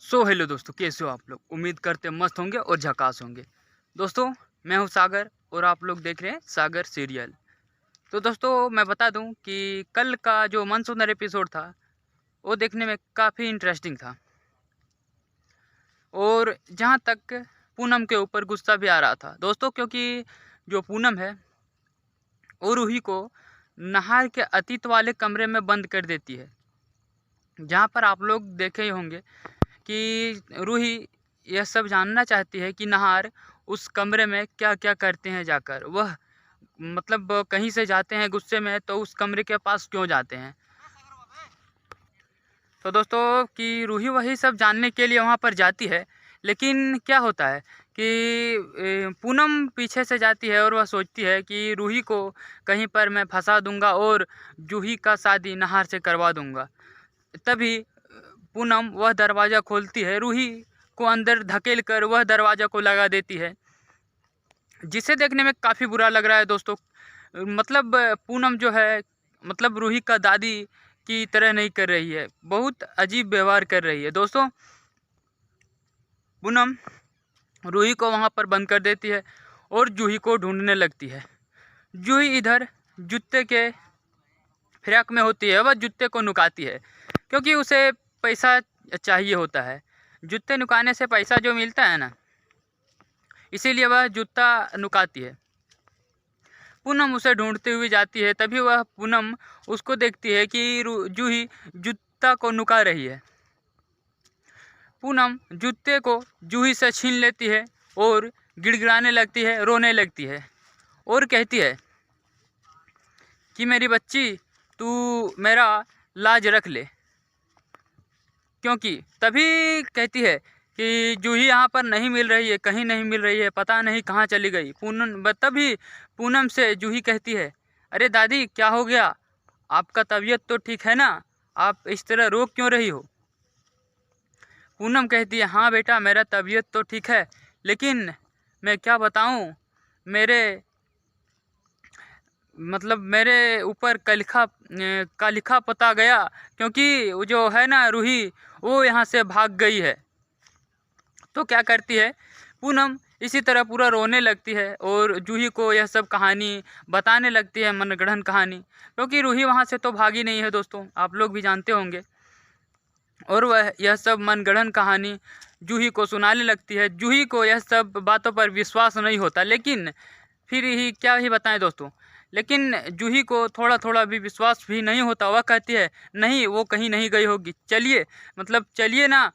Hello दोस्तों, कैसे हो आप लोग। उम्मीद करते मस्त होंगे और झकास होंगे। दोस्तों, मैं हूं सागर और आप लोग देख रहे हैं सागर सीरियल। तो दोस्तों, मैं बता दूं कि कल का जो मनसुंदर एपिसोड था वो देखने में काफ़ी इंटरेस्टिंग था। और जहां तक पूनम के ऊपर गुस्सा भी आ रहा था दोस्तों, क्योंकि जो पूनम है वो रूही को नहार के अतीत वाले कमरे में बंद कर देती है। जहाँ पर आप लोग देखे ही होंगे कि रूही यह सब जानना चाहती है कि नहार उस कमरे में क्या क्या करते हैं जाकर। वह मतलब कहीं से जाते हैं गुस्से में तो उस कमरे के पास क्यों जाते हैं। तो दोस्तों कि रूही वही सब जानने के लिए वहाँ पर जाती है। लेकिन क्या होता है कि पूनम पीछे से जाती है और वह सोचती है कि रूही को कहीं पर मैं फंसा दूंगा और जूही का शादी नहार से करवा दूंगा। तभी पूनम वह दरवाज़ा खोलती है, रूही को अंदर धकेल कर वह दरवाज़ा को लगा देती है, जिसे देखने में काफ़ी बुरा लग रहा है दोस्तों। मतलब पूनम जो है मतलब रूही का दादी की तरह नहीं कर रही है, बहुत अजीब व्यवहार कर रही है दोस्तों। पूनम रूही को वहाँ पर बंद कर देती है और जूही को ढूंढने लगती है। जूही इधर जूते के फिराक में होती है, वह जूते को नुकाती है क्योंकि उसे पैसा चाहिए होता है। जूते नुकाने से पैसा जो मिलता है ना, इसीलिए वह जूता नुकाती है। पूनम उसे ढूंढती हुई जाती है, तभी वह पूनम उसको देखती है कि जूही जूता को नुका रही है। पूनम जूते को जूही से छीन लेती है और गिड़गिड़ाने लगती है, रोने लगती है और कहती है कि मेरी बच्ची, तू मेरा लाज रख ले। क्योंकि तभी कहती है कि जूही यहाँ पर नहीं मिल रही है, कहीं नहीं मिल रही है, पता नहीं कहाँ चली गई। तभी पूनम से जूही कहती है, अरे दादी क्या हो गया, आपका तबीयत तो ठीक है ना, आप इस तरह रो क्यों रही हो। पूनम कहती है, हाँ बेटा मेरा तबीयत तो ठीक है, लेकिन मैं क्या बताऊँ, मेरे मेरे ऊपर का लिखा पता गया, क्योंकि वो जो है ना रूही, वो यहाँ से भाग गई है। तो क्या करती है पूनम, इसी तरह पूरा रोने लगती है और जूही को यह सब कहानी बताने लगती है, मनगढ़ंत कहानी, क्योंकि रूही वहाँ से तो भागी नहीं है दोस्तों, आप लोग भी जानते होंगे। और वह यह सब मनगढ़ंत कहानी जूही को सुनाने लगती है। जूही को यह सब बातों पर विश्वास नहीं होता, लेकिन फिर ही क्या ही बताएं दोस्तों, लेकिन जूही को थोड़ा थोड़ा भी विश्वास भी नहीं होता। वह कहती है, नहीं वो कहीं नहीं गई होगी, चलिए चलिए ना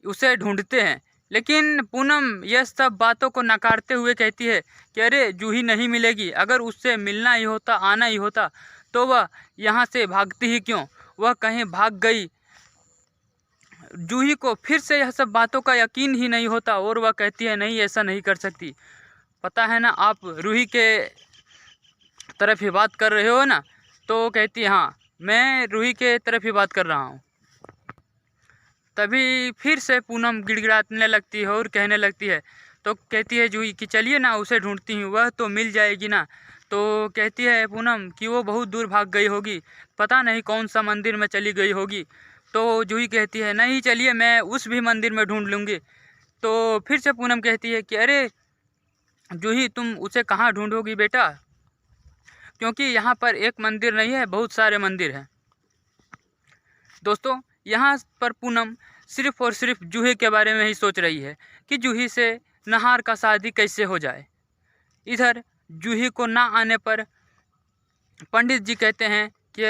उसे ढूंढते हैं। लेकिन पूनम यह सब बातों को नकारते हुए कहती है कि अरे जूही नहीं मिलेगी, अगर उससे मिलना ही होता, आना ही होता, तो वह यहाँ से भागती ही क्यों, वह कहीं भाग गई। जूही को फिर से यह सब बातों का यकीन ही नहीं होता और वह कहती है, नहीं ऐसा नहीं कर सकती। पता है ना आप रूही के तरफ ही बात कर रहे हो ना। तो कहती है, हाँ मैं रूही के तरफ ही बात कर रहा हूँ। तभी फिर से पूनम गिड़गिड़ाने लगती है और कहने लगती है, तो कहती है जूही कि चलिए ना उसे ढूंढती हूँ, वह तो मिल जाएगी ना। तो कहती है पूनम कि वो बहुत दूर भाग गई होगी, पता नहीं कौन सा मंदिर में चली गई होगी। तो जूही कहती है, नहीं चलिए मैं उस भी मंदिर में ढूंढ लूँगी। तो फिर से पूनम कहती है कि अरे जूही तुम उसे कहाँ ढूंढोगी बेटा, क्योंकि यहाँ पर एक मंदिर नहीं है, बहुत सारे मंदिर हैं। दोस्तों, यहाँ पर पूनम सिर्फ और सिर्फ जूही के बारे में ही सोच रही है कि जूही से नहार का शादी कैसे हो जाए। इधर जूही को ना आने पर पंडित जी कहते हैं कि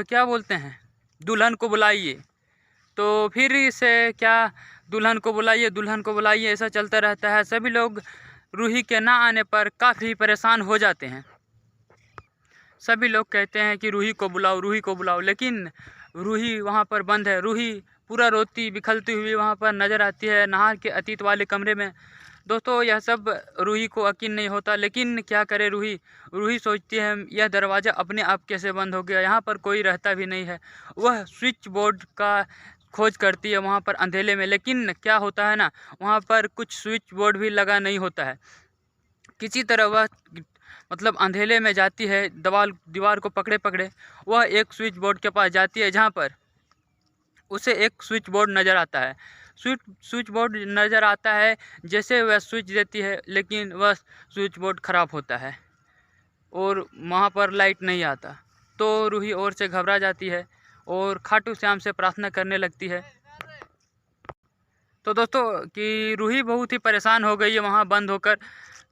क्या बोलते हैं, दुल्हन को बुलाइए। तो फिर से क्या, दुल्हन को बुलाइए, दुल्हन को बुलाइए, ऐसा चलता रहता है। सभी लोग रूही के ना आने पर काफ़ी परेशान हो जाते हैं। सभी लोग कहते हैं कि रूही को बुलाओ, रूही को बुलाओ, लेकिन रूही वहाँ पर बंद है। रूही पूरा रोती बिखलती हुई वहाँ पर नज़र आती है नहार के अतीत वाले कमरे में। दोस्तों, यह सब रूही को यकीन नहीं होता, लेकिन क्या करे रूही। रूही सोचती है यह दरवाज़ा अपने आप कैसे बंद हो गया, यहाँ पर कोई रहता भी नहीं है। वह स्विच बोर्ड का खोज करती है वहाँ पर अंधेले में, लेकिन क्या होता है ना, वहाँ पर कुछ स्विच बोर्ड भी लगा नहीं होता है। किसी तरह वह मतलब अंधेले में जाती है, दीवार को पकड़े पकड़े वह एक स्विच बोर्ड के पास जाती है, जहाँ पर उसे एक स्विच बोर्ड नज़र आता है। स्विच बोर्ड नज़र आता है, जैसे वह स्विच देती है, लेकिन वह स्विच बोर्ड ख़राब होता है और वहाँ पर लाइट नहीं आता। तो रूही और से घबरा जाती है और खाटू श्याम से प्रार्थना करने लगती है। तो दोस्तों कि रूही बहुत ही परेशान हो गई है वहाँ बंद होकर।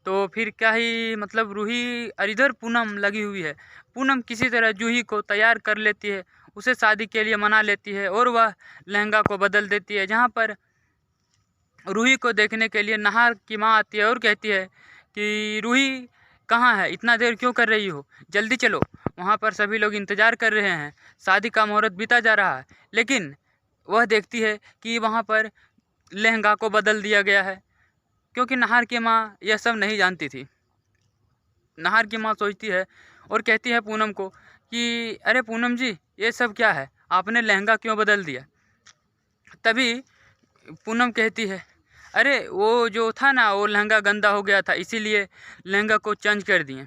तो फिर क्या ही मतलब रूही और इधर पूनम लगी हुई है। पूनम किसी तरह जूही को तैयार कर लेती है, उसे शादी के लिए मना लेती है और वह लहंगा को बदल देती है। जहाँ पर रूही को देखने के लिए नाहर की माँ आती है और कहती है कि रूही कहाँ है, इतना देर क्यों कर रही हो, जल्दी चलो, वहाँ पर सभी लोग इंतज़ार कर रहे हैं, शादी का मुहूर्त बीता जा रहा है। लेकिन वह देखती है कि वहाँ पर लहंगा को बदल दिया गया है, क्योंकि नाहर की माँ यह सब नहीं जानती थी। नाहर की माँ सोचती है और कहती है पूनम को कि अरे पूनम जी, ये सब क्या है, आपने लहंगा क्यों बदल दिया। तभी पूनम कहती है अरे वो जो था ना, वो लहंगा गंदा हो गया था, इसीलिए लहंगा को चेंज कर दिए।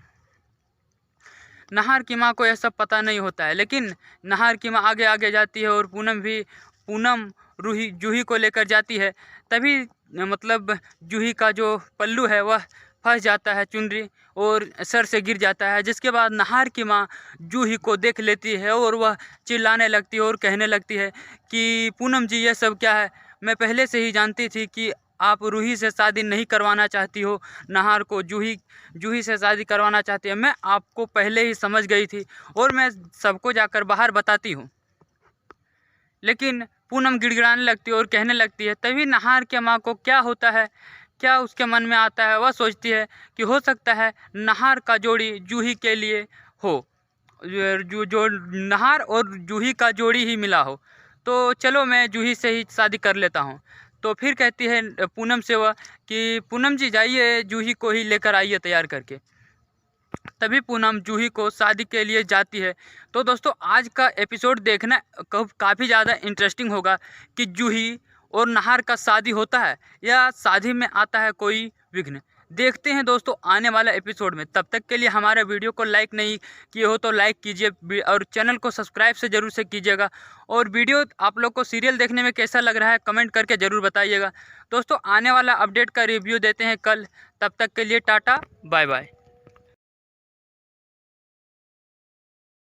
नाहर की माँ को यह सब पता नहीं होता है, लेकिन नाहर की माँ आगे आगे जाती है और पूनम जूही को लेकर जाती है। तभी मतलब जूही का जो पल्लू है वह फंस जाता है चुनरी और सर से गिर जाता है, जिसके बाद नाहर की माँ जूही को देख लेती है और वह चिल्लाने लगती है और कहने लगती है कि पूनम जी, ये सब क्या है, मैं पहले से ही जानती थी कि आप रूही से शादी नहीं करवाना चाहती हो, नाहर को जूही से शादी करवाना चाहती है, मैं आपको पहले ही समझ गई थी और मैं सबको जाकर बाहर बताती हूँ। लेकिन पूनम गिड़गिड़ाने लगती है और कहने लगती है। तभी नाहर के माँ को क्या होता है, क्या उसके मन में आता है, वह सोचती है कि हो सकता है नाहर का जोड़ी जूही के लिए हो, जो नाहर और जूही का जोड़ी ही मिला हो, तो चलो मैं जूही से ही शादी कर लेता हूँ। तो फिर कहती है पूनम से वह कि पूनम जी जाइए, जूही को ही लेकर आइए तैयार करके। तभी पूनम जूही को शादी के लिए जाती है। तो दोस्तों आज का एपिसोड देखना काफ़ी ज़्यादा इंटरेस्टिंग होगा कि जूही और नाहर का शादी होता है या शादी में आता है कोई विघ्न। देखते हैं दोस्तों आने वाला एपिसोड में। तब तक के लिए हमारे वीडियो को लाइक नहीं किए हो तो लाइक कीजिए और चैनल को सब्सक्राइब से ज़रूर से कीजिएगा। और वीडियो आप लोग को सीरियल देखने में कैसा लग रहा है कमेंट करके ज़रूर बताइएगा। दोस्तों आने वाला अपडेट का रिव्यू देते हैं कल। तब तक के लिए टाटा बाय बाय।